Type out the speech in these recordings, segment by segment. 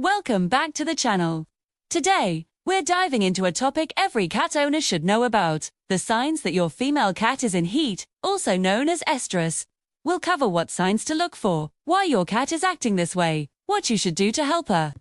Welcome back to the channel. Today, we're diving into a topic every cat owner should know about: the signs that your female cat is in heat, also known as estrus. We'll cover what signs to look for, why your cat is acting this way, what you should do to help her,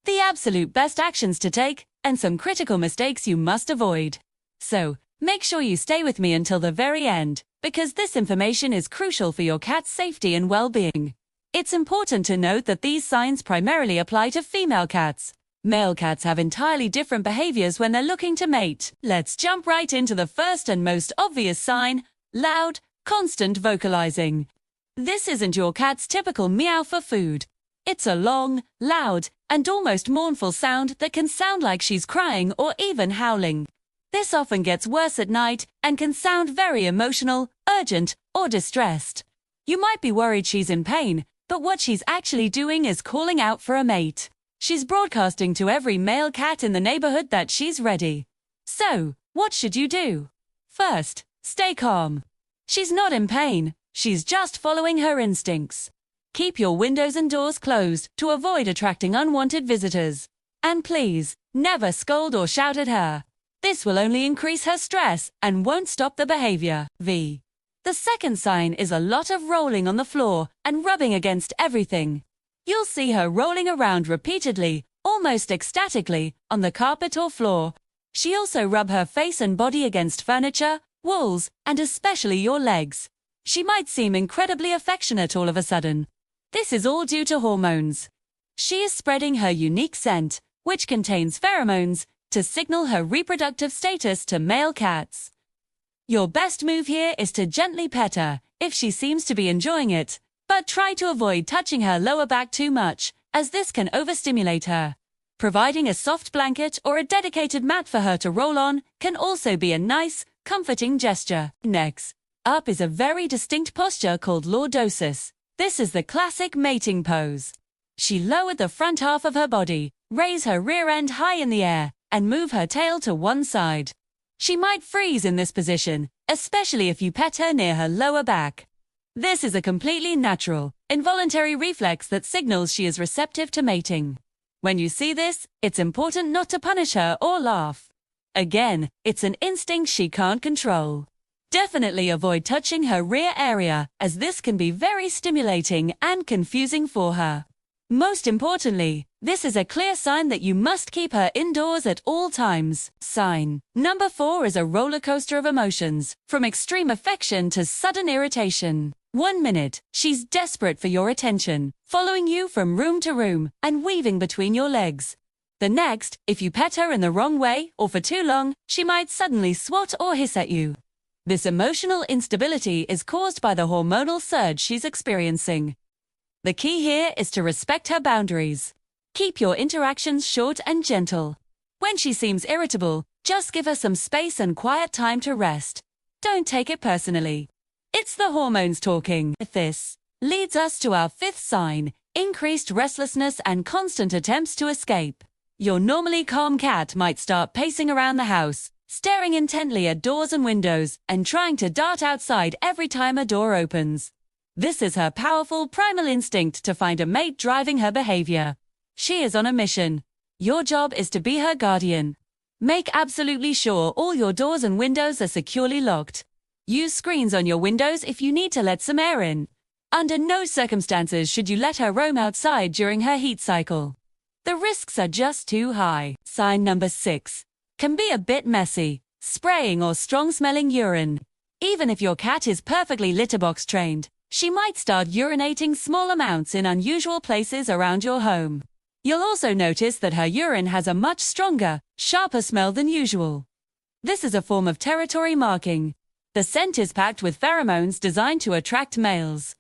the absolute best actions to take, and some critical mistakes you must avoid. So, make sure you stay with me until the very end, because this information is crucial for your cat's safety and well-being. It's important to note that these signs primarily apply to female cats. Male cats have entirely different behaviors when they're looking to mate. Let's jump right into the first and most obvious sign: loud, constant vocalizing. This isn't your cat's typical meow for food. It's a long, loud, and almost mournful sound that can sound like she's crying or even howling. This often gets worse at night and can sound very emotional, urgent, or distressed. You might be worried she's in pain, but what she's actually doing is calling out for a mate. She's broadcasting to every male cat in the neighborhood that she's ready. So, what should you do? First, stay calm. She's not in pain, she's just following her instincts. Keep your windows and doors closed to avoid attracting unwanted visitors. And please, never scold or shout at her. This will only increase her stress and won't stop the behavior. The second sign is a lot of rolling on the floor and rubbing against everything. You'll see her rolling around repeatedly, almost ecstatically, on the carpet or floor. She also rubs her face and body against furniture, walls, and especially your legs. She might seem incredibly affectionate all of a sudden. This is all due to hormones. She is spreading her unique scent, which contains pheromones, to signal her reproductive status to male cats. Your best move here is to gently pet her, if she seems to be enjoying it, but try to avoid touching her lower back too much, as this can overstimulate her. Providing a soft blanket or a dedicated mat for her to roll on can also be a nice, comforting gesture. Next up is a very distinct posture called lordosis. This is the classic mating pose. She lowered the front half of her body, raise her rear end high in the air, and move her tail to one side. She might freeze in this position, especially if you pet her near her lower back. This is a completely natural, involuntary reflex that signals she is receptive to mating. When you see this, it's important not to punish her or laugh. Again, it's an instinct she can't control. Definitely avoid touching her rear area, as this can be very stimulating and confusing for her. Most importantly, this is a clear sign that you must keep her indoors at all times. Sign number 4 is a roller coaster of emotions, from extreme affection to sudden irritation. 1 minute, she's desperate for your attention, following you from room to room and weaving between your legs. The next, if you pet her in the wrong way or for too long, she might suddenly swat or hiss at you. This emotional instability is caused by the hormonal surge she's experiencing. The key here is to respect her boundaries. Keep your interactions short and gentle. When she seems irritable, just give her some space and quiet time to rest. Don't take it personally. It's the hormones talking. This leads us to our 5th sign: increased restlessness and constant attempts to escape. Your normally calm cat might start pacing around the house, staring intently at doors and windows, and trying to dart outside every time a door opens. This is her powerful primal instinct to find a mate driving her behavior. She is on a mission. Your job is to be her guardian. Make absolutely sure all your doors and windows are securely locked. Use screens on your windows if you need to let some air in. Under no circumstances should you let her roam outside during her heat cycle. The risks are just too high. Sign number 6 can be a bit messy: spraying or strong-smelling urine. Even if your cat is perfectly litter box trained, she might start urinating small amounts in unusual places around your home. You'll also notice that her urine has a much stronger, sharper smell than usual. This is a form of territory marking. The scent is packed with pheromones designed to attract males.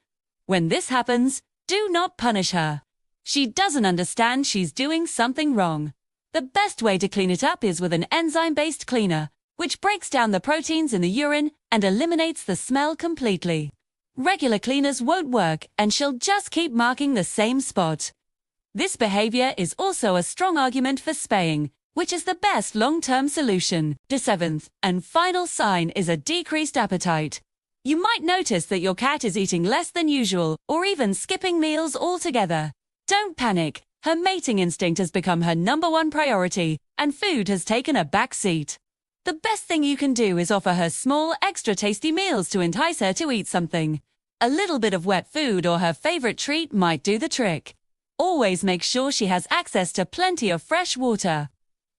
When this happens, do not punish her. She doesn't understand she's doing something wrong. The best way to clean it up is with an enzyme-based cleaner, which breaks down the proteins in the urine and eliminates the smell completely. Regular cleaners won't work, and she'll just keep marking the same spot. This behavior is also a strong argument for spaying, which is the best long-term solution. The 7th and final sign is a decreased appetite. You might notice that your cat is eating less than usual or even skipping meals altogether. Don't panic. Her mating instinct has become her #1 priority, and food has taken a back seat. The best thing you can do is offer her small, extra tasty meals to entice her to eat something. A little bit of wet food or her favorite treat might do the trick. Always make sure she has access to plenty of fresh water.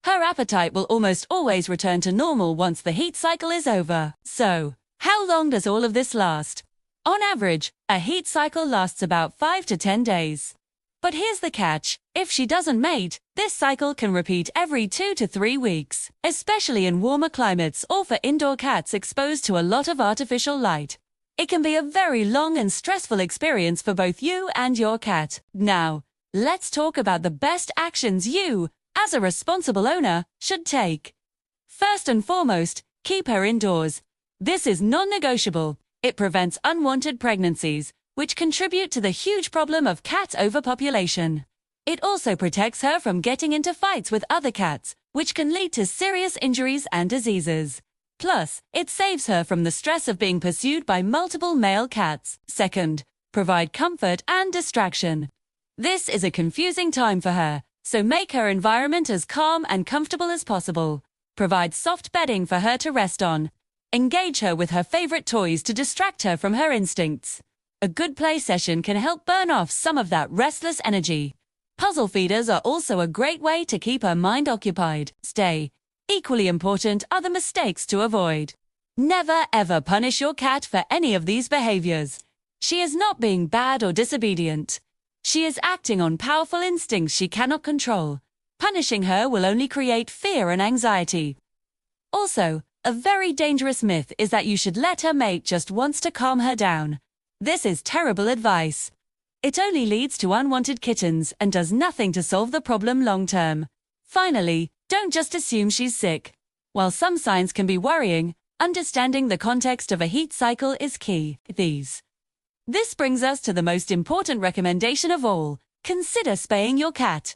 Her appetite will almost always return to normal once the heat cycle is over. So, how long does all of this last? On average, a heat cycle lasts about 5 to 10 days. But here's the catch: if she doesn't mate, this cycle can repeat every 2 to 3 weeks, especially in warmer climates or for indoor cats exposed to a lot of artificial light. It can be a very long and stressful experience for both you and your cat. Now, let's talk about the best actions you, as a responsible owner, should take. First and foremost, keep her indoors. This is non-negotiable. It prevents unwanted pregnancies, which contribute to the huge problem of cat overpopulation. It also protects her from getting into fights with other cats, which can lead to serious injuries and diseases. Plus, it saves her from the stress of being pursued by multiple male cats. Second, provide comfort and distraction. This is a confusing time for her, so make her environment as calm and comfortable as possible. Provide soft bedding for her to rest on. Engage her with her favorite toys to distract her from her instincts. A good play session can help burn off some of that restless energy. Puzzle feeders are also a great way to keep her mind occupied. Equally important are the mistakes to avoid. Never ever punish your cat for any of these behaviors. She is not being bad or disobedient. She is acting on powerful instincts she cannot control. Punishing her will only create fear and anxiety. Also, a very dangerous myth is that you should let her mate just once to calm her down. This is terrible advice. It only leads to unwanted kittens and does nothing to solve the problem long term. Finally, don't just assume she's sick. While some signs can be worrying, understanding the context of a heat cycle is key. This brings us to the most important recommendation of all: consider spaying your cat.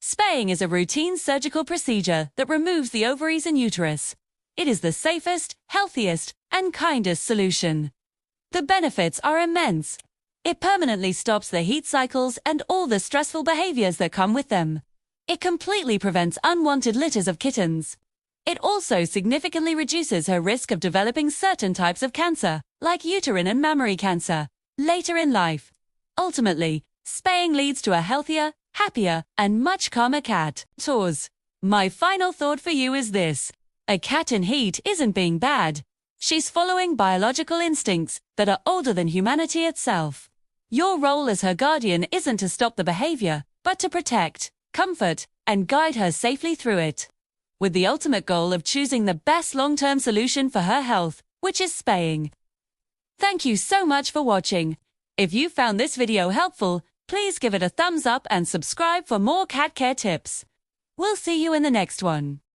Spaying is a routine surgical procedure that removes the ovaries and uterus. It is the safest, healthiest, and kindest solution. The benefits are immense. It permanently stops the heat cycles and all the stressful behaviors that come with them. It completely prevents unwanted litters of kittens. It also significantly reduces her risk of developing certain types of cancer, like uterine and mammary cancer, later in life. Ultimately, spaying leads to a healthier, happier, and much calmer cat. My final thought for you is this: a cat in heat isn't being bad. She's following biological instincts that are older than humanity itself. Your role as her guardian isn't to stop the behavior, but to protect, comfort, and guide her safely through it, with the ultimate goal of choosing the best long-term solution for her health, which is spaying. Thank you so much for watching. If you found this video helpful, please give it a thumbs up and subscribe for more cat care tips. We'll see you in the next one.